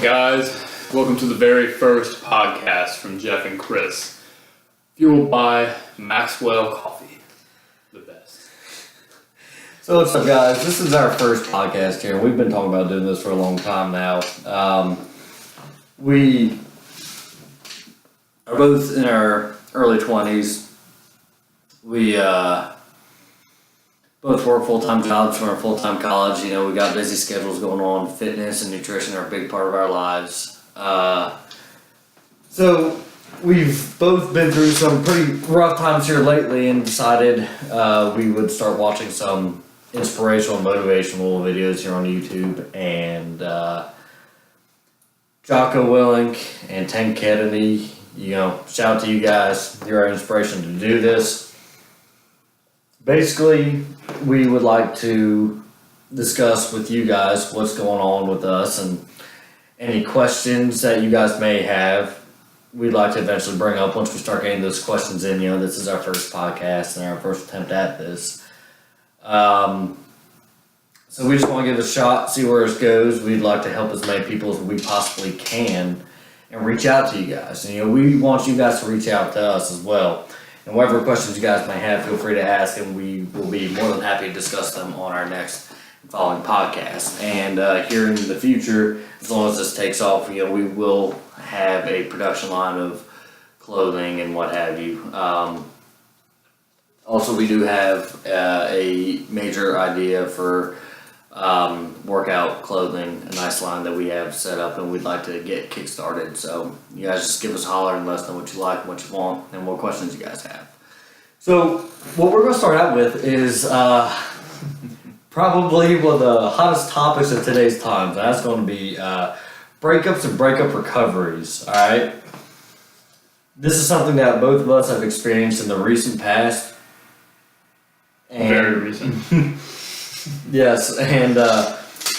up, guys? Welcome to the very first podcast from Jeff and Chris, fueled by Maxwell Coffee, the best. So what's up, guys? This is our first podcast here. We've been talking about doing this for a long time now. We are both in our early 20s. We both work full-time jobs from our full-time college. You know, we got busy schedules going on. Fitness and nutrition are a big part of our lives. So we've both been through some pretty rough times here lately and decided we would start watching some inspirational and motivational videos here on YouTube. And Jocko Willink and Tank Kennedy, you know, shout out to you guys. You're our inspiration to do this. Basically, we would like to discuss with you guys what's going on with us and any questions that you guys may have. We'd like to eventually bring up once we start getting those questions in. You know, this is our first podcast and our first attempt at this. So we just want to give it a shot, see where it goes. We'd like to help as many people as we possibly can and reach out to you guys. And, you know, we want you guys to reach out to us as well. And whatever questions you guys may have, feel free to ask, and we will be more than happy to discuss them on our next following podcast. And here in the future, as long as this takes off, you know, we will have a production line of clothing and what have you. Also, we do have a major idea for workout clothing, a nice line that we have set up, and we'd like to get kick-started. So you guys just give us a holler and let us know what you like, what you want, and what questions you guys have. So what we're going to start out with is probably one of the hottest topics of today's times. That's going to be breakups and breakup recoveries. All right. This is something that both of us have experienced in the recent past. And very recent. Yes, and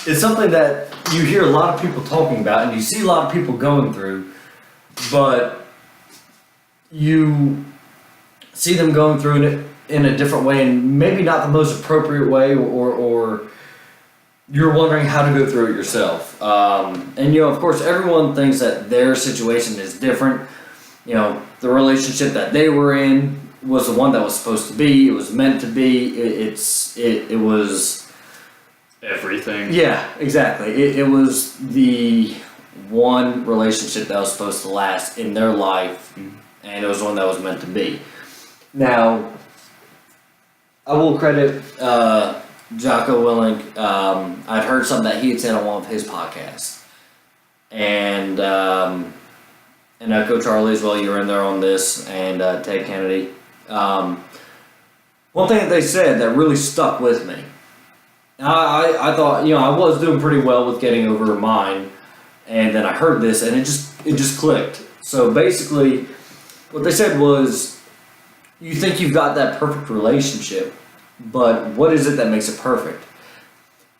it's something that you hear a lot of people talking about, and you see a lot of people going through, but you see them going through it in a different way, and maybe not the most appropriate way, or you're wondering how to go through it yourself. And, you know, of course, everyone thinks that their situation is different. You know, the relationship that they were in was the one that was supposed to be. It was meant to be. It was everything. Yeah, exactly. It was the one relationship that was supposed to last in their life, and it was one that was meant to be. Now, I will credit Jocko Willink. I'd heard something that he had said on one of his podcasts, and Coach Charlie as well. You were in there on this, and Ted Kennedy. One thing that they said that really stuck with me. I thought, you know, I was doing pretty well with getting over mine, and then I heard this, and it just clicked. So basically, what they said was, you think you've got that perfect relationship, but what is it that makes it perfect?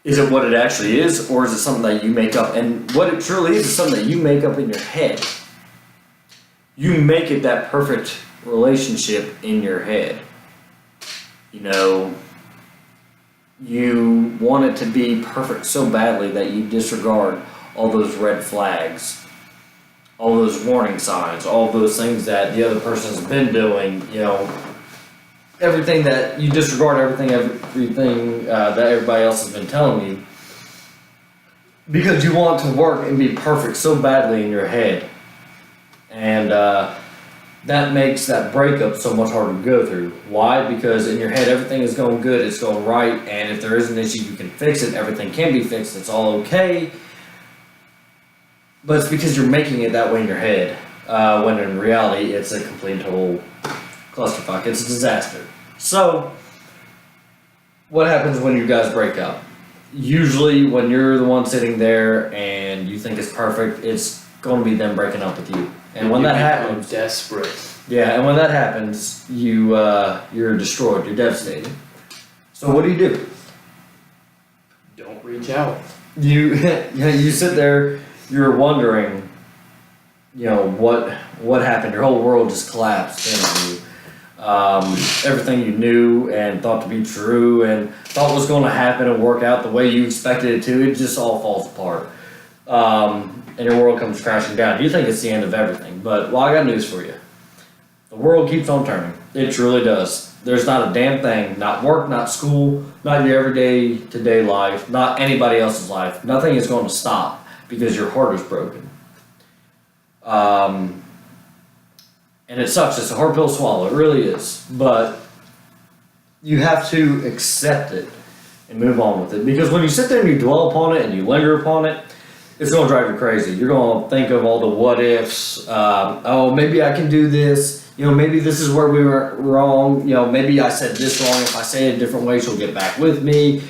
Is it what it actually is, or is it something that you make up? And what it truly is something that you make up in your head. You make it that perfect relationship in your head. You know, you want it to be perfect so badly that you disregard all those red flags, all those warning signs, all those things that the other person's been doing, you know, everything that you disregard, everything that everybody else has been telling you, because you want to work and be perfect so badly in your head. And that makes that breakup so much harder to go through. Why? Because in your head, everything is going good, it's going right, and if there is an issue, you can fix it, everything can be fixed, it's all okay. But it's because you're making it that way in your head, when in reality, it's a complete and total clusterfuck. It's a disaster. So, what happens when you guys break up? Usually, when you're the one sitting there and you think it's perfect, it's going to be them breaking up with you. And when that happens, desperate. Yeah, and when that happens, you're destroyed. You're devastated. So what do? Don't reach out. You sit there. You're wondering, you know, what happened. Your whole world just collapsed in on you. Everything you knew and thought to be true and thought was going to happen and work out the way you expected it to, it just all falls apart. and your world comes crashing down, you think it's the end of everything. But, well, I got news for you. The world keeps on turning. It truly does. There's not a damn thing, not work, not school, not your everyday to-day life, not anybody else's life. Nothing is going to stop because your heart is broken. And it sucks. It's a hard pill to swallow. It really is. But you have to accept it and move on with it. Because when you sit there and you dwell upon it and you linger upon it, it's going to drive you crazy. You're going to think of all the what ifs. Oh, maybe I can do this. Maybe this is where we were wrong. Maybe I said this wrong. If I say it a different way, she'll get back with me.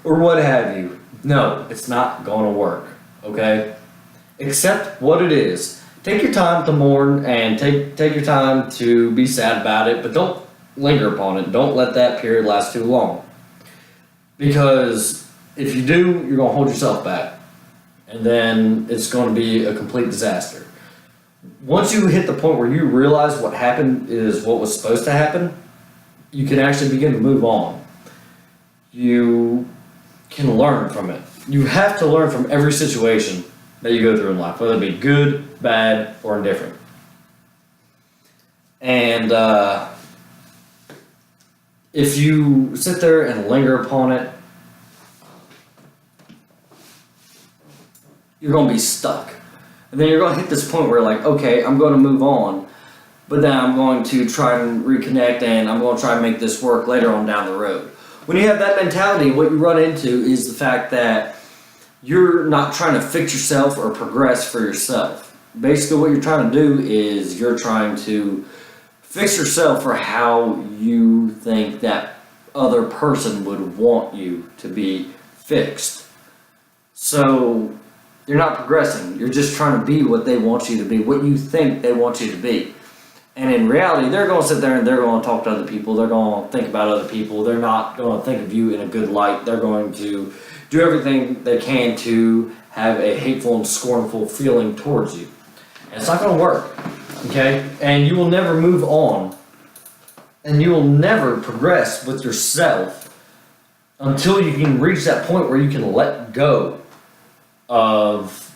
Or what have you. No, it's not going to work. Okay? Accept what it is. Take your time to mourn and take your time to be sad about it, but don't linger upon it. Don't let that period last too long. Because if you do, you're going to hold yourself back. And then it's going to be a complete disaster. Once you hit the point where you realize what happened is what was supposed to happen, you can actually begin to move on. You can learn from it. You have to learn from every situation that you go through in life, whether it be good, bad, or indifferent. And if you sit there and linger upon it, you're going to be stuck. And then you're going to hit this point where like, okay, I'm going to move on, but then I'm going to try and reconnect and I'm going to try and make this work later on down the road. When you have that mentality, what you run into is the fact that you're not trying to fix yourself or progress for yourself. Basically, what you're trying to do is you're trying to fix yourself for how you think that other person would want you to be fixed. So you're not progressing. You're just trying to be what they want you to be, what you think they want you to be. And in reality, they're going to sit there and they're going to talk to other people. They're going to think about other people. They're not going to think of you in a good light. They're going to do everything they can to have a hateful and scornful feeling towards you. And it's not going to work, okay? And you will never move on, and you will never progress with yourself until you can reach that point where you can let go of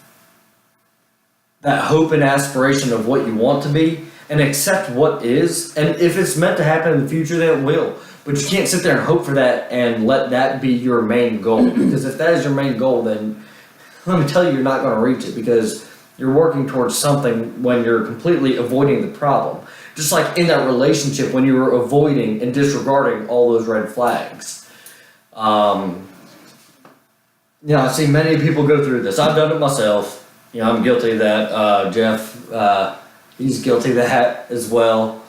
that hope and aspiration of what you want to be and accept what is. And if it's meant to happen in the future, then it will. But you can't sit there and hope for that and let that be your main goal. Because if that is your main goal, then let me tell you, you're not going to reach it because you're working towards something when you're completely avoiding the problem. Just like in that relationship when you were avoiding and disregarding all those red flags. I've seen many people go through this. I've done it myself. I'm guilty of that. Jeff, he's guilty of that as well.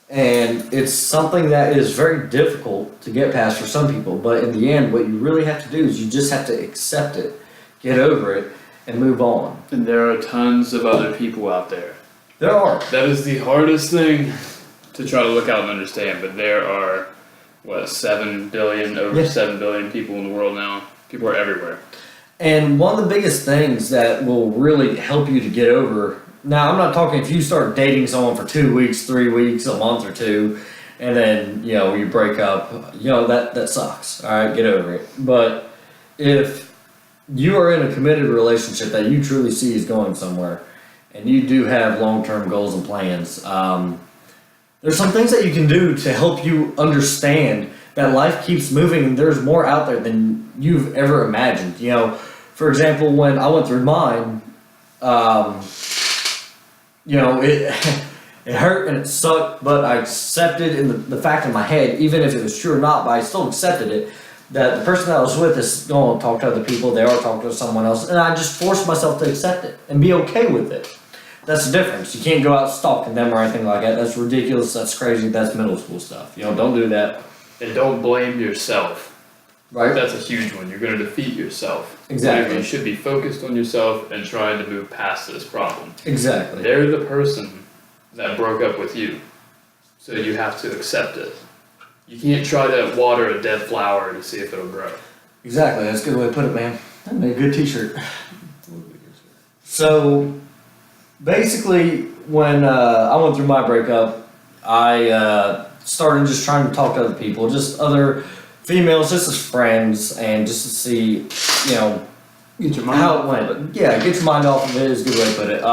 And it's something that is very difficult to get past for some people. But in the end, what you really have to do is you just have to accept it, get over it, and move on. And there are tons of other people out there. There are. That is the hardest thing to try to look out and understand. But there are, 7 billion, over 7 billion people in the world now. People are everywhere. And one of the biggest things that will really help you to get over. Now, I'm not talking if you start dating someone for 2 weeks, 3 weeks, a month or two, and then, you break up, that sucks. All right, get over it. But if you are in a committed relationship that you truly see is going somewhere, and you do have long-term goals and plans, there's some things that you can do to help you understand that life keeps moving and there's more out there than you've ever imagined. For example, when I went through mine, it hurt and it sucked, but I accepted in the fact in my head, even if it was true or not, but I still accepted it, that the person that I was with is going to talk to other people, they are talking to someone else, and I just forced myself to accept it and be okay with it. That's the difference. You can't go out stalking them or anything like that. That's ridiculous, that's crazy, that's middle school stuff. Don't do that. And don't blame yourself. Right? That's a huge one. You're going to defeat yourself. Exactly. You should be focused on yourself and trying to move past this problem. Exactly. They're the person that broke up with you. So you have to accept it. You can't try to water a dead flower to see if it'll grow. Exactly. That's a good way to put it, man. That'd be a good t-shirt. So, basically, when I went through my breakup, I started just trying to talk to other people, just other females, just as friends, and just to see, Get your mind how off it of went. Yeah, get your mind off of it is a good way to put it.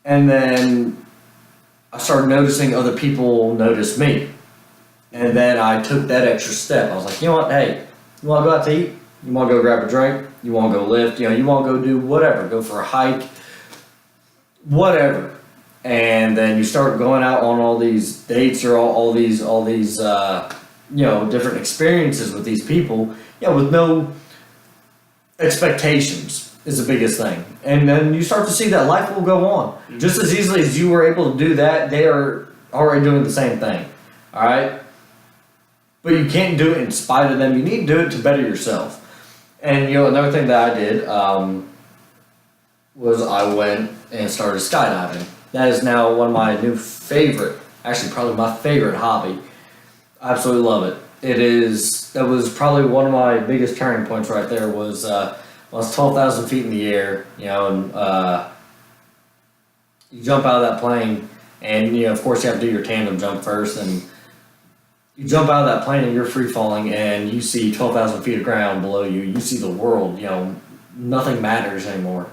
And then I started noticing other people notice me. And then I took that extra step. I was like, you know what, hey, you wanna go out to eat? You wanna go grab a drink? You wanna go lift? You know, you wanna go do whatever, go for a hike, whatever. And then you start going out on all these dates or all these different experiences with these people, with no expectations is the biggest thing. And then you start to see that life will go on. Just as easily as you were able to do that, they are already doing the same thing. Alright? But you can't do it in spite of them. You need to do it to better yourself. And another thing that I did was I went and started skydiving. That is now one of my new favorite, actually probably my favorite hobby. I absolutely love it. That was probably one of my biggest turning points right there was, I was 12,000 feet in the air, and you jump out of that plane and, of course you have to do your tandem jump first, and you jump out of that plane and you're free falling and you see 12,000 feet of ground below you. You see the world, nothing matters anymore.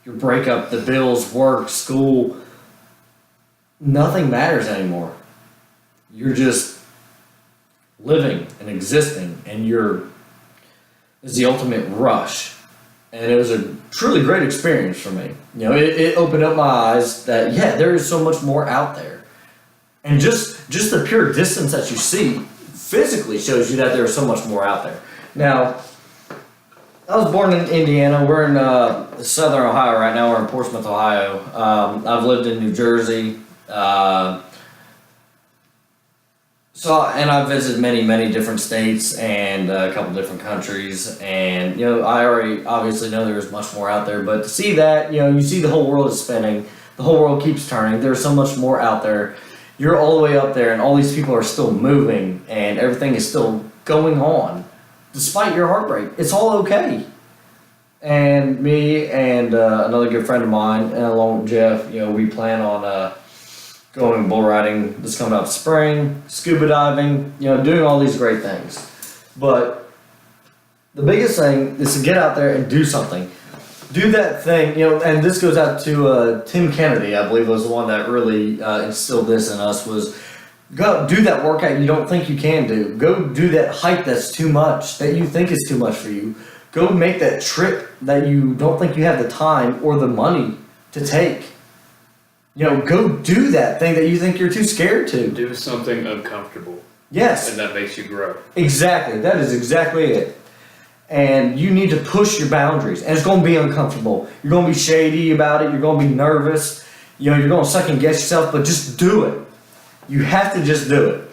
Your breakup, the bills, work, school, nothing matters anymore. You're just living and existing, and it's the ultimate rush. And it was a truly great experience for me. It opened up my eyes that, there is so much more out there. And just the pure distance that you see physically shows you that there is so much more out there. Now, I was born in Indiana. We're in southern Ohio right now. We're in Portsmouth, Ohio. I've lived in New Jersey. And I've visited many different states and a couple different countries. And, I already obviously know there's much more out there. But to see that, you see the whole world is spinning. The whole world keeps turning. There's so much more out there. You're all the way up there, and all these people are still moving, and everything is still going on. Despite your heartbreak, it's all okay. And me and another good friend of mine, and along with Jeff, we plan on going bull riding this coming up spring, scuba diving, doing all these great things. But the biggest thing is to get out there and do something. Do that thing, and this goes out to Tim Kennedy, I believe was the one that really instilled this in us, was go do that workout you don't think you can do. Go do that hike that's too much, that you think is too much for you. Go make that trip that you don't think you have the time or the money to take. Go do that thing that you think you're too scared to. Do something uncomfortable. Yes. And that makes you grow. Exactly. That is exactly it. And you need to push your boundaries. And it's going to be uncomfortable. You're going to be shady about it. You're going to be nervous. You're going to second guess yourself, but just do it. You have to just do it.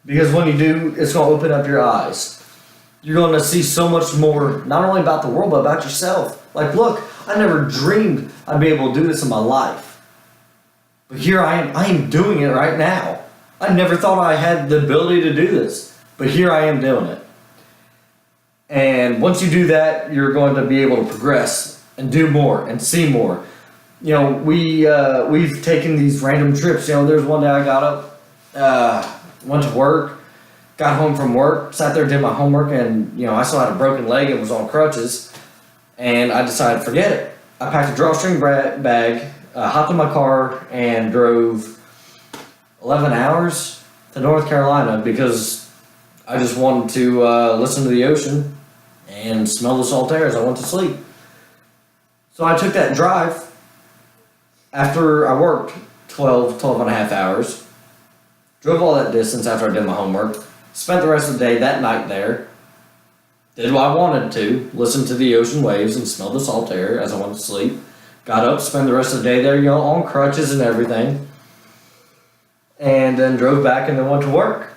Because when you do, it's going to open up your eyes. You're going to see so much more, not only about the world, but about yourself. Like, look, I never dreamed I'd be able to do this in my life. But here I am. I am doing it right now. I never thought I had the ability to do this. But here I am doing it. And once you do that, you're going to be able to progress and do more and see more. We've taken these random trips. There's one day I got up, went to work, got home from work, sat there, did my homework, and I still had a broken leg and was on crutches. And I decided, forget it. I packed a drawstring bag, hopped in my car, and drove 11 hours to North Carolina because I just wanted to listen to the ocean and smell the salt air as I went to sleep. So I took that drive after I worked 12 and a half hours, drove all that distance after I did my homework, spent the rest of the day that night there, did what I wanted to, listen to the ocean waves and smell the salt air as I went to sleep, got up, spent the rest of the day there, on crutches and everything, and then drove back and then went to work.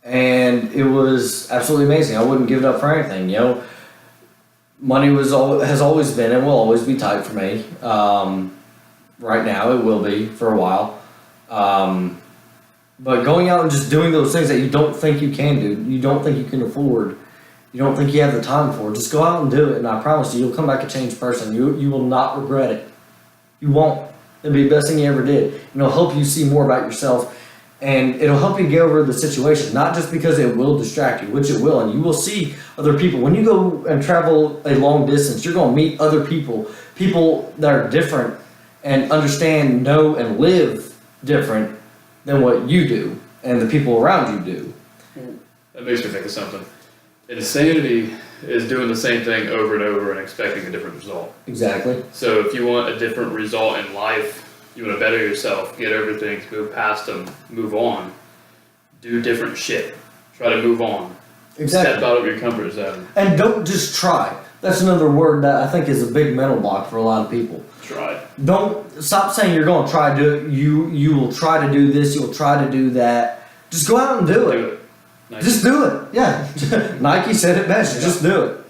And it was absolutely amazing. I wouldn't give it up for anything. Money has always been and will always be tight for me. Right now, it will be for a while. But going out and just doing those things that you don't think you can do, you don't think you can afford, you don't think you have the time for, just go out and do it. And I promise you, you'll come back a changed person. You will not regret it. You won't. It'll be the best thing you ever did. It'll help you see more about yourself And it'll help you get over the situation, not just because it will distract you, which it will, and you will see other people. When you go and travel a long distance, you're going to meet other people that are different and understand, know, and live different than what you do and the people around you do. That makes me think of something. Insanity is doing the same thing over and over and expecting a different result. Exactly. So if you want a different result in life, you want to better yourself, get over things, move past them, move on, do different shit, try to move on. Exactly. Step out of your comfort zone. And don't just try. That's another word that I think is a big mental block for a lot of people. Try. Don't stop saying you're going to try to do it. You will try to do this. You'll try to do that. Just go out and do it. Do it. Nice. Just do it. Yeah. Nike said it best. Yeah. Just do it.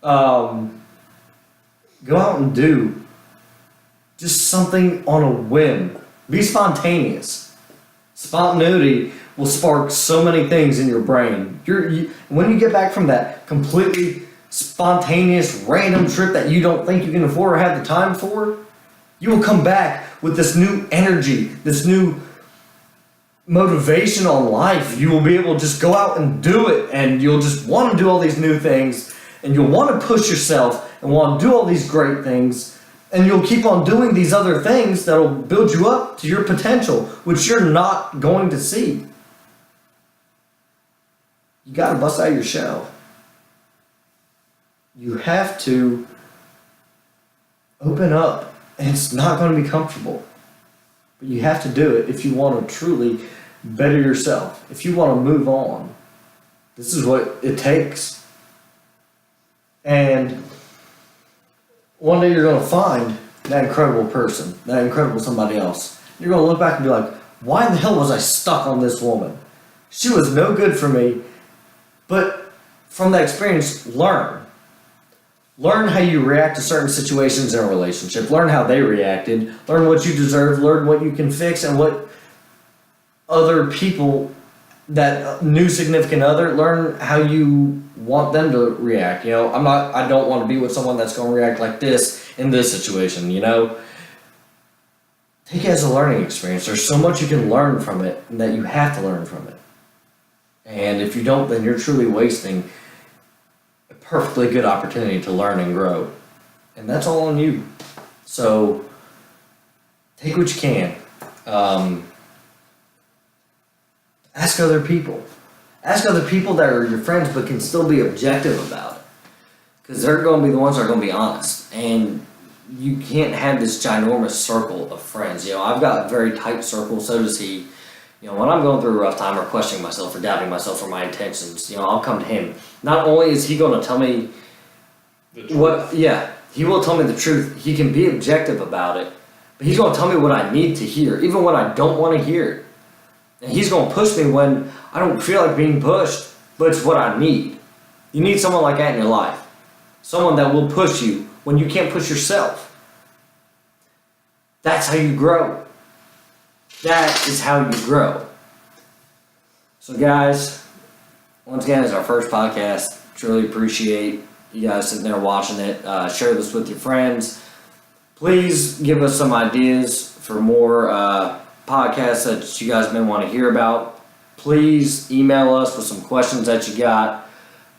Go out and do just something on a whim. Be spontaneous. Spontaneity will spark so many things in your brain. When you get back from that completely spontaneous, random trip that you don't think you can afford or have the time for, you will come back with this new energy, this new motivation on life. You will be able to just go out and do it, and you'll just want to do all these new things, and you'll want to push yourself and want to do all these great things. And you'll keep on doing these other things that'll build you up to your potential, which you're not going to see. You got to bust out of your shell. You have to open up, and it's not going to be comfortable. But you have to do it if you want to truly better yourself. If you want to move on, this is what it takes. And one day you're going to find that incredible person, that incredible somebody else. You're going to look back and be like, why in the hell was I stuck on this woman? She was no good for me. But from that experience, learn. Learn how you react to certain situations in a relationship. Learn how they reacted. Learn what you deserve. Learn what you can fix and what other people, that new significant other, learn how you want them to react. You know, I don't want to be with someone that's going to react like this in this situation, you know. Take it as a learning experience. There's so much you can learn from it and that you have to learn from it. And if you don't, then you're truly wasting a perfectly good opportunity to learn and grow. And that's all on you. So take what you can. Ask other people. Ask other people that are your friends but can still be objective about it. Because they're going to be the ones that are going to be honest. And you can't have this ginormous circle of friends. You know, I've got a very tight circle, so does he. You know, when I'm going through a rough time or questioning myself or doubting myself or my intentions, you know, I'll come to him. Not only is he going to tell me he will tell me the truth. He can be objective about it, but he's going to tell me what I need to hear, even when I don't want to hear it. And he's going to push me when I don't feel like being pushed, but it's what I need. You need someone like that in your life. Someone that will push you when you can't push yourself. That's how you grow. That is how you grow. So guys, once again, it's our first podcast. Truly appreciate you guys sitting there watching it. Share this with your friends. Please give us some ideas for more podcasts that you guys may want to hear about. Please email us with some questions that you got.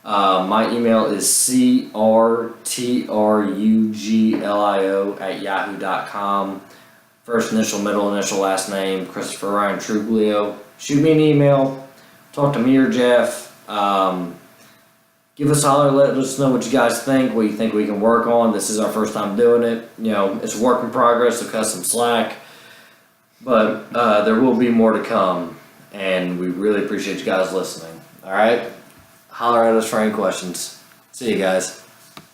My email is crtruglio@yahoo.com. First initial, middle initial, last name, Christopher Ryan Truglio. Shoot me an email. Talk to me or Jeff. Give us a holler. Let us know what you guys think, what you think we can work on. This is our first time doing it. You know, it's a work in progress, so cut some slack. But there will be more to come. And we really appreciate you guys listening. All right? Holler at us for any questions. See you guys.